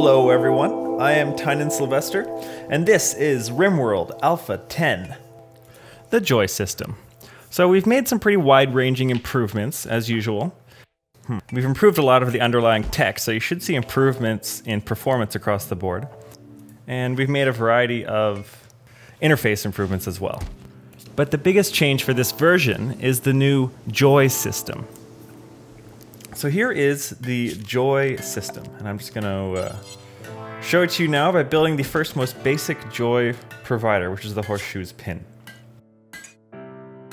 Hello everyone, I am Tynan Sylvester, and this is RimWorld Alpha 10. The Joy System. So we've made some pretty wide-ranging improvements, as usual. We've improved a lot of the underlying tech, so you should see improvements in performance across the board. And we've made a variety of interface improvements as well. But the biggest change for this version is the new Joy System. So here is the Joy System, and I'm just going to show it to you now by building the first most basic Joy provider, which is the horseshoes pin.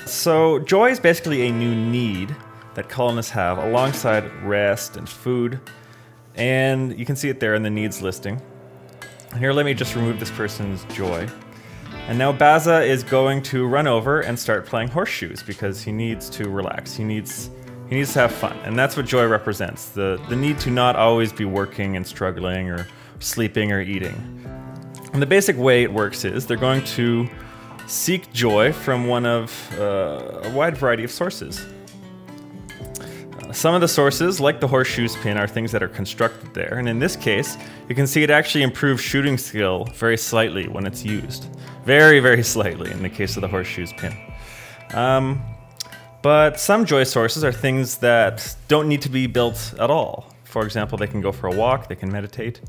So Joy is basically a new need that colonists have alongside rest and food, and you can see it there in the needs listing. And here, let me just remove this person's Joy. And now Baza is going to run over and start playing horseshoes because he needs to relax. He needs to have fun, and that's what Joy represents, the need to not always be working and struggling or sleeping or eating. And the basic way it works is they're going to seek joy from one of a wide variety of sources. Some of the sources, like the horseshoes pin, are things that are constructed there, and in this case, you can see it actually improves shooting skill very slightly when it's used. Very, very slightly in the case of the horseshoes pin. But some joy sources are things that don't need to be built at all. For example, they can go for a walk, they can meditate.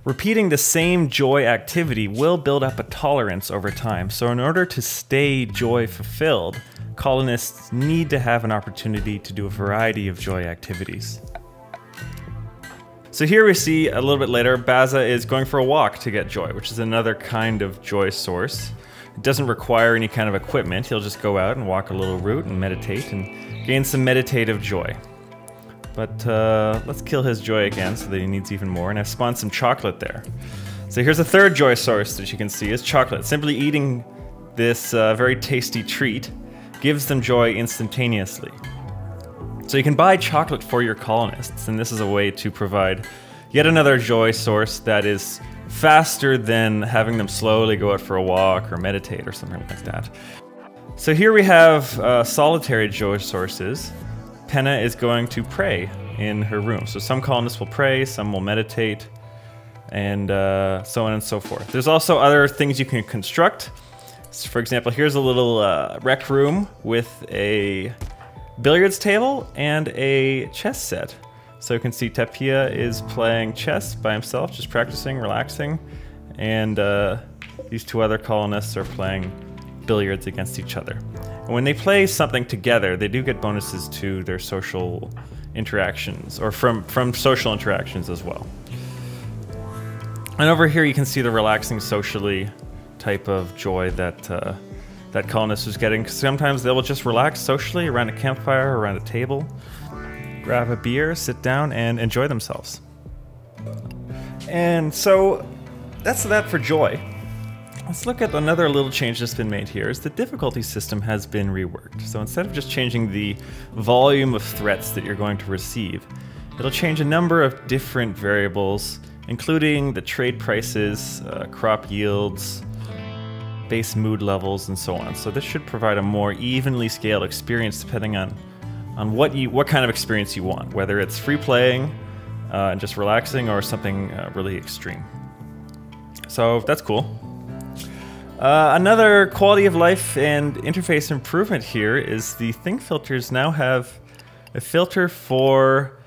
Repeating the same joy activity will build up a tolerance over time. So in order to stay joy fulfilled, colonists need to have an opportunity to do a variety of joy activities. So here we see a little bit later, Baza is going for a walk to get joy, which is another kind of joy source. It doesn't require any kind of equipment. He'll just go out and walk a little route and meditate and gain some meditative joy. But let's kill his joy again so that he needs even more, and I've spawned some chocolate there. So here's a third joy source that you can see is chocolate. Simply eating this very tasty treat gives them joy instantaneously. So you can buy chocolate for your colonists, and this is a way to provide yet another joy source that is faster than having them slowly go out for a walk or meditate or something like that. So here we have solitary joy sources. Penna is going to pray in her room. So some colonists will pray, some will meditate, and so on and so forth. There's also other things you can construct. So for example, here's a little rec room with a billiards table and a chess set. So you can see Tapia is playing chess by himself, just practicing, relaxing, and these two other colonists are playing billiards against each other. And when they play something together, they do get bonuses to their social interactions, or from social interactions as well. And over here you can see the relaxing socially type of joy that that colonist is getting. Sometimes they will just relax socially around a campfire, around a table, grab a beer, sit down, and enjoy themselves. And so that's that for joy. Let's look at another little change that's been made here. Is the difficulty system has been reworked. So instead of just changing the volume of threats that you're going to receive, it'll change a number of different variables, including the trade prices, crop yields, base mood levels, and so on. So this should provide a more evenly scaled experience depending on what kind of experience you want, whether it's free playing and just relaxing or something really extreme. So that's cool. Another quality of life and interface improvement here is the thing filters now have a filter for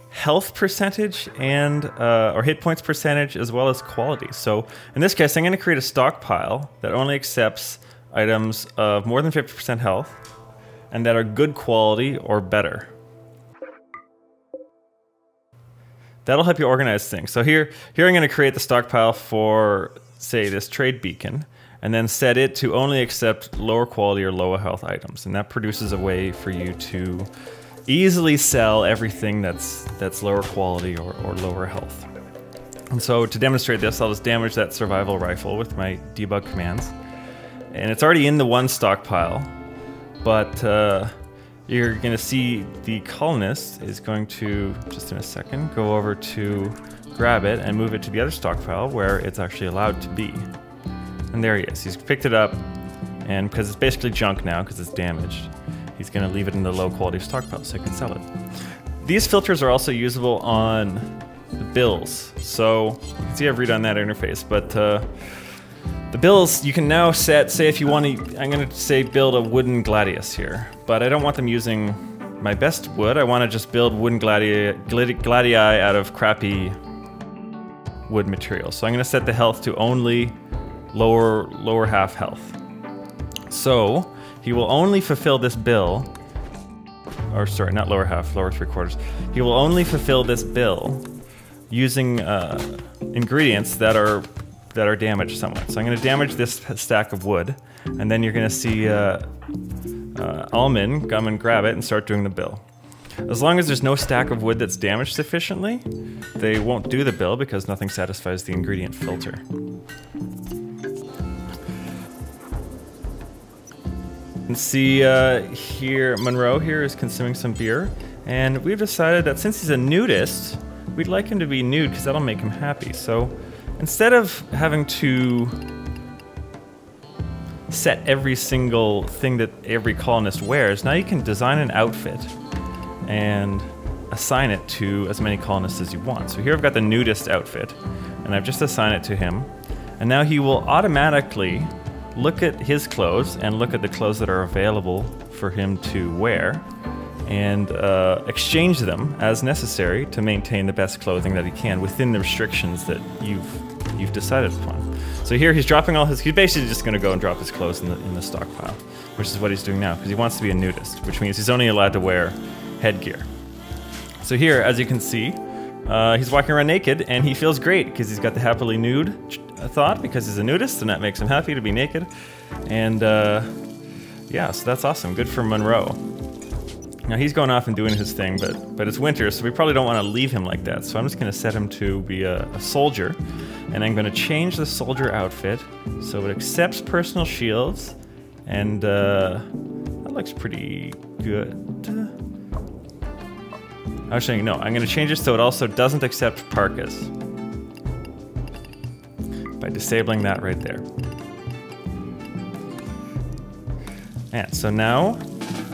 health percentage and or hit points percentage as well as quality. So in this case, I'm going to create a stockpile that only accepts items of more than 50% health and that are good quality or better. That'll help you organize things. So here I'm going to create the stockpile for, say, this trade beacon, and then set it to only accept lower quality or lower health items. And that produces a way for you to easily sell everything that's lower quality or lower health. And so to demonstrate this, I'll just damage that survival rifle with my debug commands. And it's already in the one stockpile, but you're gonna see the colonist is going to, just in a second, go over to grab it and move it to the other stockpile where it's actually allowed to be. And there he is. He's picked it up, and because it's basically junk now because it's damaged, he's going to leave it in the low quality stockpile so he can sell it. These filters are also usable on the bills. So you can see I've redone that interface, but the bills you can now set, say if you want to, I'm going to say build a wooden gladius here, but I don't want them using my best wood. I want to just build wooden gladii out of crappy wood material. So I'm going to set the health to only lower half health. So he will only fulfill this bill, or sorry, not lower half, lower 3/4. He will only fulfill this bill using ingredients that are damaged somewhat. So I'm going to damage this stack of wood, and then you're going to see Almin come and grab it and start doing the bill. As long as there's no stack of wood that's damaged sufficiently, they won't do the bill because nothing satisfies the ingredient filter. And see here, Monroe here is consuming some beer, and we've decided that since he's a nudist, we'd like him to be nude because that'll make him happy. So instead of having to set every single thing that every colonist wears, now you can design an outfit and assign it to as many colonists as you want. So here I've got the nudist outfit, and I've just assigned it to him, and now he will automatically look at his clothes and look at the clothes that are available for him to wear and exchange them as necessary to maintain the best clothing that he can within the restrictions that you've decided upon. So here he's dropping all his, he's basically just going to go and drop his clothes in the stockpile, which is what he's doing now because he wants to be a nudist, which means he's only allowed to wear headgear. So here, as you can see, he's walking around naked and he feels great because he's got the happily nude thought because he's a nudist and that makes him happy to be naked. And yeah, so that's awesome. Good for Monroe. Now he's going off and doing his thing, but it's winter, so we probably don't want to leave him like that. So I'm just going to set him to be a soldier, and I'm going to change the soldier outfit so it accepts personal shields, and that looks pretty good. Actually, no, I'm going to change it so it also doesn't accept parkas by disabling that right there. And so now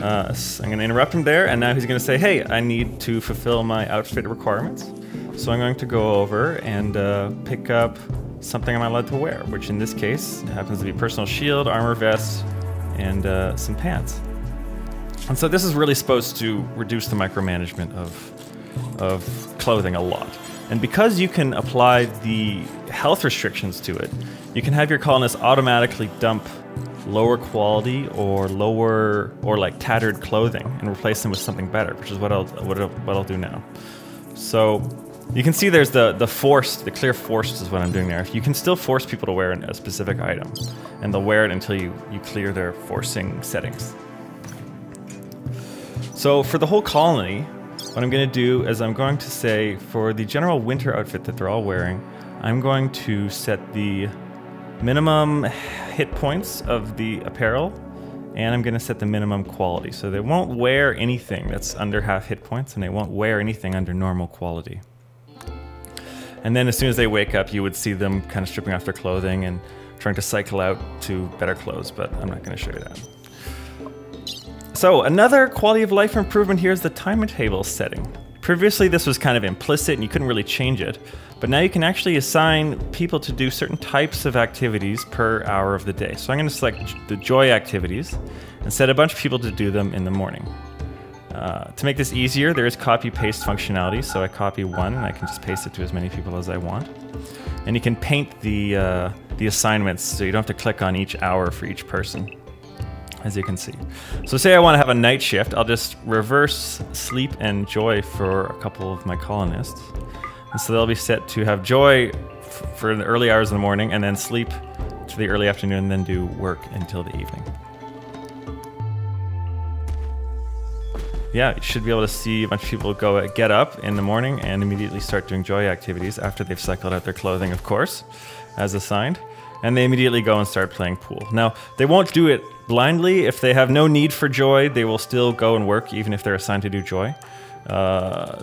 I'm going to interrupt him there, and now he's going to say, hey, I need to fulfill my outfit requirements. So I'm going to go over and pick up something I'm allowed to wear, which in this case happens to be personal shield, armor vest, and some pants. And so this is really supposed to reduce the micromanagement of clothing a lot. And because you can apply the health restrictions to it, you can have your colonists automatically dump lower quality or like tattered clothing and replace them with something better, which is what I'll do now. So you can see there's the clear forced is what I'm doing there. You can still force people to wear a specific item, and they'll wear it until you clear their forcing settings. So for the whole colony, what I'm going to do is I'm going to say for the general winter outfit that they're all wearing, I'm going to set the minimum hit points of the apparel, and I'm going to set the minimum quality. So they won't wear anything that's under half hit points, and they won't wear anything under normal quality. And then as soon as they wake up, you would see them kind of stripping off their clothing and trying to cycle out to better clothes, but I'm not going to show you that. So another quality of life improvement here is the timetable setting. Previously this was kind of implicit and you couldn't really change it, but now you can actually assign people to do certain types of activities per hour of the day. So I'm going to select the joy activities and set a bunch of people to do them in the morning. To make this easier, there is copy-paste functionality, so I copy one and I can just paste it to as many people as I want. And you can paint the assignments so you don't have to click on each hour for each person, as you can see. So say I want to have a night shift, I'll just reverse sleep and joy for a couple of my colonists. And so they'll be set to have joy for the early hours in the morning, and then sleep to the early afternoon, and then do work until the evening. Yeah, you should be able to see a bunch of people get up in the morning and immediately start doing joy activities after they've cycled out their clothing, of course, as assigned. And they immediately go and start playing pool. Now, they won't do it blindly. If they have no need for joy, they will still go and work even if they're assigned to do joy.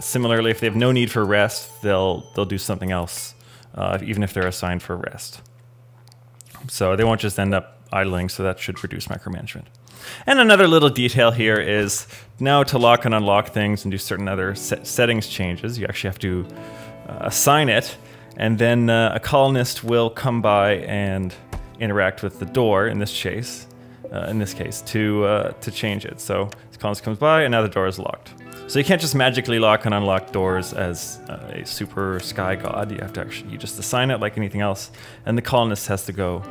Similarly, if they have no need for rest, they'll do something else, even if they're assigned for rest. So they won't just end up idling, so that should reduce micromanagement. And another little detail here is now to lock and unlock things and do certain other settings changes, you actually have to assign it, and then a colonist will come by and interact with the door in this case, to change it. So this colonist comes by, and now the door is locked. So you can't just magically lock and unlock doors as a super sky god. You have to you just assign it like anything else, and the colonist has to go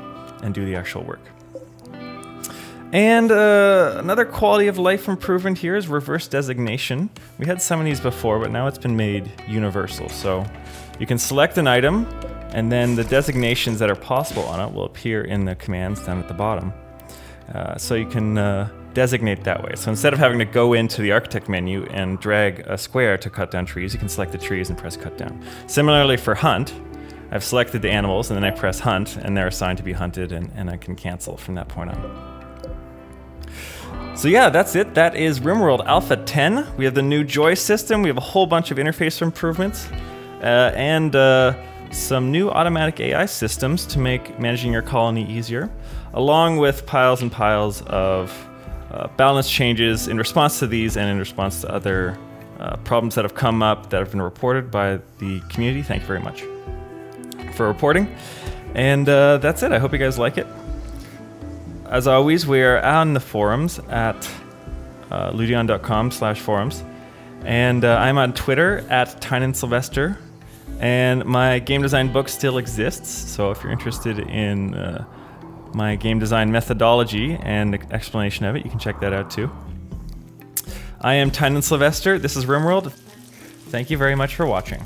and do the actual work. And another quality of life improvement here is reverse designation. We had some of these before, but now it's been made universal. So you can select an item, and then the designations that are possible on it will appear in the commands down at the bottom. So you can designate that way. So instead of having to go into the architect menu and drag a square to cut down trees, you can select the trees and press cut down. Similarly for hunt, I've selected the animals and then I press hunt and they're assigned to be hunted, and I can cancel from that point on. So yeah, that's it. That is RimWorld Alpha 10. We have the new Joy system. We have a whole bunch of interface improvements and some new automatic AI systems to make managing your colony easier, along with piles and piles of balance changes in response to these and in response to other problems that have come up that have been reported by the community. Thank you very much for reporting. And that's it. I hope you guys like it. As always, we are on the forums at ludion.com/forums. And I'm on Twitter at TynanSylvester. And my game design book still exists. So if you're interested in my game design methodology and explanation of it, you can check that out too. I am TynanSylvester. This is RimWorld. Thank you very much for watching.